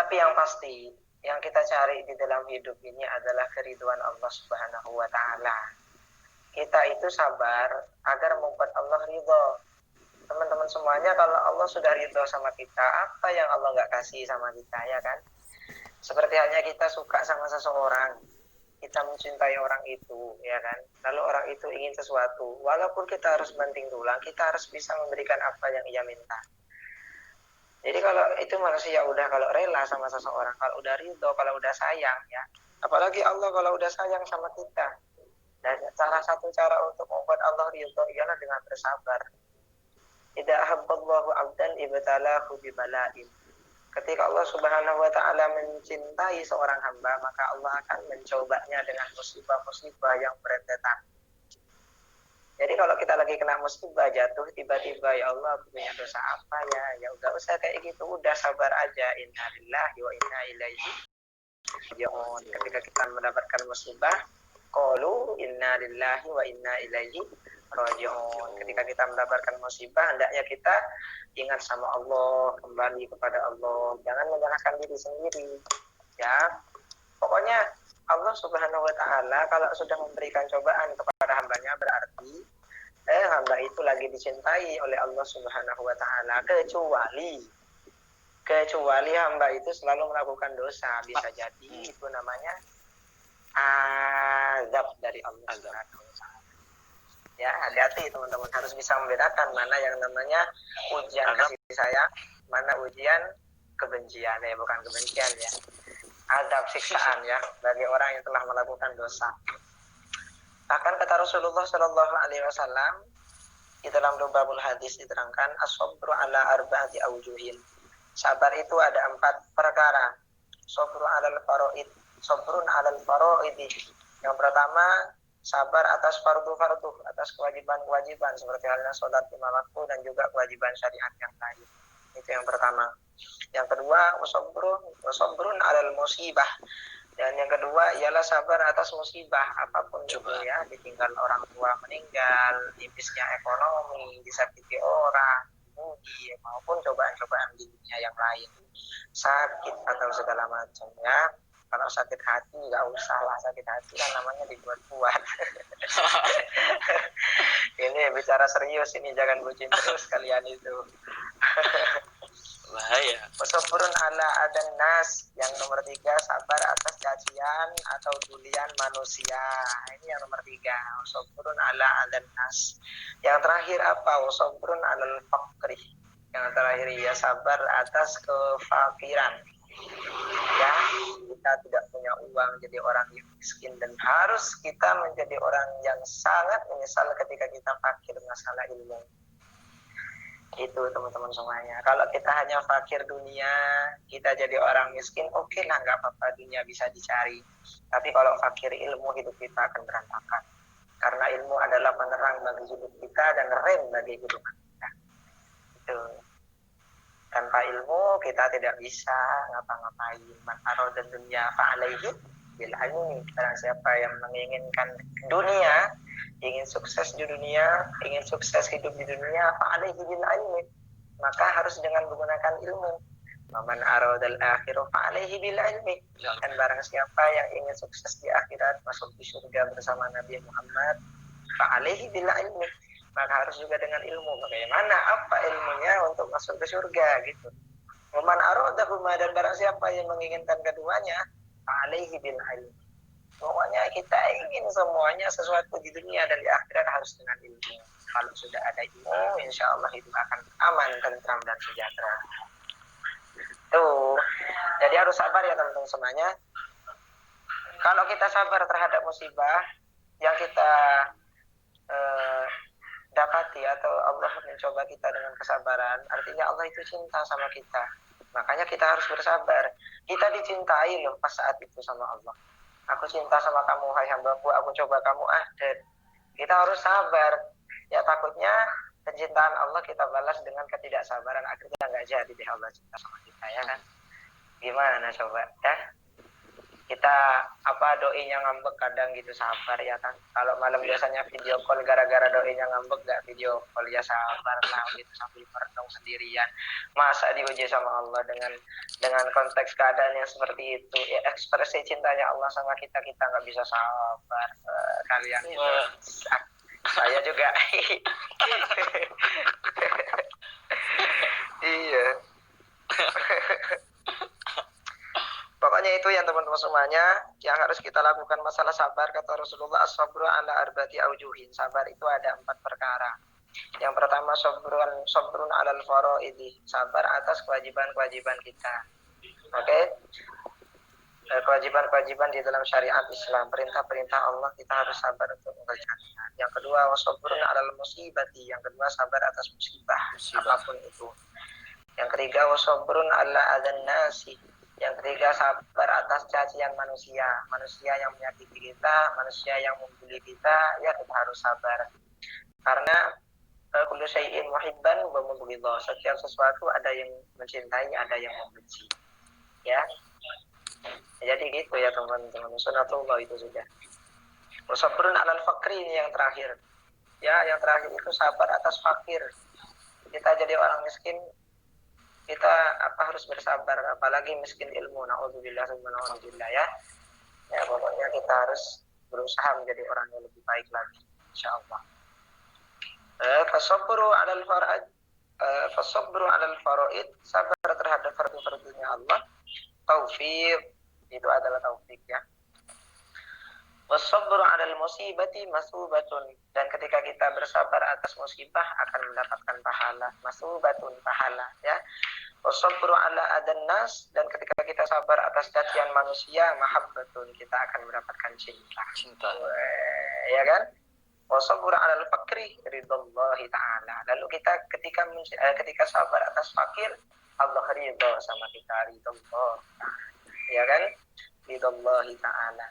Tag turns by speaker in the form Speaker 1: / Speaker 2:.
Speaker 1: Tapi yang pasti, yang kita cari di dalam hidup ini adalah keridhaan Allah Subhanahu wa Ta'ala. Kita itu sabar agar membuat Allah ridho. Teman-teman semuanya, kalau Allah sudah ridho sama kita, apa yang Allah nggak kasih sama kita, ya kan? Seperti halnya kita suka sama seseorang, kita mencintai orang itu, ya kan? Lalu orang itu ingin sesuatu, walaupun kita harus banting tulang, kita harus bisa memberikan apa yang ia minta. Jadi kalau itu manusia udah kalau rela sama seseorang, kalau udah ridho, kalau udah sayang, ya. Apalagi Allah kalau udah sayang sama kita. Dan salah satu cara untuk membuat Allah ridho ialah dengan bersabar. Idza ahabballahu 'abdan ibtalahu bibala'in. Ketika Allah Subhanahu wa Ta'ala mencintai seorang hamba, maka Allah akan mencobanya dengan musibah-musibah yang berentetan. Jadi kalau kita lagi kena musibah, jatuh tiba-tiba, ya Allah aku punya dosa apa ya? Ya udah usah kayak gitu, udah sabar aja. Inna lillahi wa inna ilaihi raji'un. Ketika kita mendapatkan musibah, qalu inna lillahi wa inna ilaihi raji'un. Ketika kita mendapatkan musibah, hendaknya kita ingat sama Allah, kembali kepada Allah, jangan menyalahkan diri sendiri. Ya, pokoknya Allah Subhanahu wa Ta'ala kalau sudah memberikan cobaan kepada hambanya, berarti hamba itu lagi dicintai oleh Allah Subhanahu wa Ta'ala, kecuali hamba itu selalu melakukan dosa, bisa jadi itu namanya azab dari Allah Subhanahu wa Ta'ala. Ya, hati-hati teman-teman, harus bisa membedakan mana yang namanya ujian kasih sayang, mana ujian kebencian, ya bukan kebencian ya. Adab siksaan ya bagi orang yang telah melakukan dosa. Bahkan kata Rasulullah Shallallahu Alaihi Wasallam di dalam babul hadis diterangkan as-sabru ala arba'ati awjuhin. Sabar itu ada 4 perkara. Sabrun alal faraid, sabrun alal faraidi. Yang pertama, sabar atas fardu-fardu, atas kewajiban-kewajiban seperti halnya sholat 5 waktu dan juga kewajiban syariat yang lain. Itu yang pertama. Yang kedua, wasabrun alal musibah. Dan yang kedua ialah sabar atas musibah apapun itu ya, ditinggal orang tua meninggal, tipisnya ekonomi, disakiti orang, mudi, maupun cobaan-cobaan di dunia yang lain, sakit atau segala macam ya. Kalau sakit hati nggak usah lah, sakit hati kan namanya dibuat-buat. Ini bicara serius ini, jangan bucin terus kalian itu.
Speaker 2: Bahaya.
Speaker 1: Wasabrun ala adan nas. Yang nomor 3, sabar atas cacian atau tulian manusia. Ini yang nomor 3. Wasabrun ala adan nas. Yang terakhir apa? Wasabrun alal faqri. Yang terakhir ya sabar atas kefakiran. Ya, kita tidak punya uang jadi orang yang miskin, dan harus kita menjadi orang yang sangat menyesal ketika kita fakir masalah ilmu. Itu teman-teman semuanya. Kalau kita hanya fakir dunia, kita jadi orang miskin, oke lah, nggak apa-apa, dunia bisa dicari. Tapi kalau fakir ilmu, hidup kita akan berantakan. Karena ilmu adalah penerang bagi hidup kita dan rem bagi hidup kita. Itu. Tanpa ilmu kita tidak bisa ngapa-ngapain. Man arada dunya fa'alaihi bil ilmi. Barang siapa yang menginginkan dunia, ingin sukses di dunia, ingin sukses hidup di dunia, fa'alaihi bil ilmi, maka harus dengan menggunakan ilmu. Man aradal akhirah fa'alaihi bil ilmi. Dan barang siapa yang ingin sukses di akhirat, masuk di surga bersama Nabi Muhammad, fa'alaihi bil ilmi, maka harus juga dengan ilmu. Bagaimana, apa ilmunya untuk masuk ke surga gitu. Man aradahuma, dan barang siapa yang menginginkan keduanya, fa'alaihi bil ilmi. Pokoknya kita ingin semuanya sesuatu di dunia dan di akhirat harus dengan ilmu. Kalau sudah ada ilmu, insya Allah hidup akan aman, tentram, dan sejahtera. Tuh, jadi harus sabar ya teman-teman semuanya. Kalau kita sabar terhadap musibah yang kita dapati atau Allah mencoba kita dengan kesabaran, artinya Allah itu cinta sama kita. Makanya kita harus bersabar. Kita dicintai loh pas saat itu sama Allah. Aku cinta sama kamu, hai hambaku, aku coba kamu dan kita harus sabar. Ya takutnya kecintaan Allah kita balas dengan ketidaksabaran, akhirnya nggak jadi deh Allah cinta sama kita, ya kan? Gimana coba ya? kita doinya ngambek kadang gitu, sabar ya kan. Kalau malam biasanya video call, gara-gara doinya ngambek gak video call, ya sabar lah gitu sambil merenung sendirian. Masa diuji sama Allah dengan konteks keadaan yang seperti itu, ya ekspresi cintanya Allah sama kita, kita nggak bisa sabar. Kalian itu saya juga. Iya. Pokoknya itu yang teman-teman semuanya yang harus kita lakukan masalah sabar. Kata Rasulullah, as-sabru ala arba'ati aujuhin. Sabar itu ada 4 perkara. Yang pertama, sabrun alal faraidi. Sabar atas kewajiban-kewajiban kita. Oke? Kewajiban-kewajiban di dalam syariat Islam, perintah-perintah Allah, kita harus sabar untuk mengerjakannya. Yang kedua, wasabrun alal musibati. Yang kedua, sabar atas musibah apapun itu. Yang ketiga, wasabrun ala adan nasi. Yang ketiga, sabar atas cacian manusia yang menyakiti kita, manusia yang membuli kita, ya kita harus sabar. Karena kullu syai'in muhibban wa mubghidha. Setiap sesuatu ada yang mencintai, ada yang membenci. Ya. Jadi gitu ya teman-teman. Sunnatullah itu sudah. Wasabrun alal fakri, ini yang terakhir. Ya, yang terakhir itu sabar atas fakir. Kita jadi orang miskin, kita harus bersabar, apalagi miskin ilmu. Na'udzubillah ya. Ya, pokoknya kita harus berusaha menjadi orang yang lebih baik lagi, insyaallah. Fasabru 'alal faraid, sabar terhadap fardu-fardunya Allah. Taufik, itu adalah taufik ya. Wasabru 'alal musibati masubatun, dan ketika kita bersabar atas musibah akan mendapatkan pahala. Masubatun, pahala ya. Wasabru 'ala adan nas, dan ketika kita sabar atas cacian manusia, mahabbatun, kita akan mendapatkan cinta. Ya kan? Wasabru 'alal fakri ridallahi ta'ala. Lalu kita ketika sabar atas fakir, Allah ridha sama kita, ridallah. Ya kan? Ridallahi ta'ala.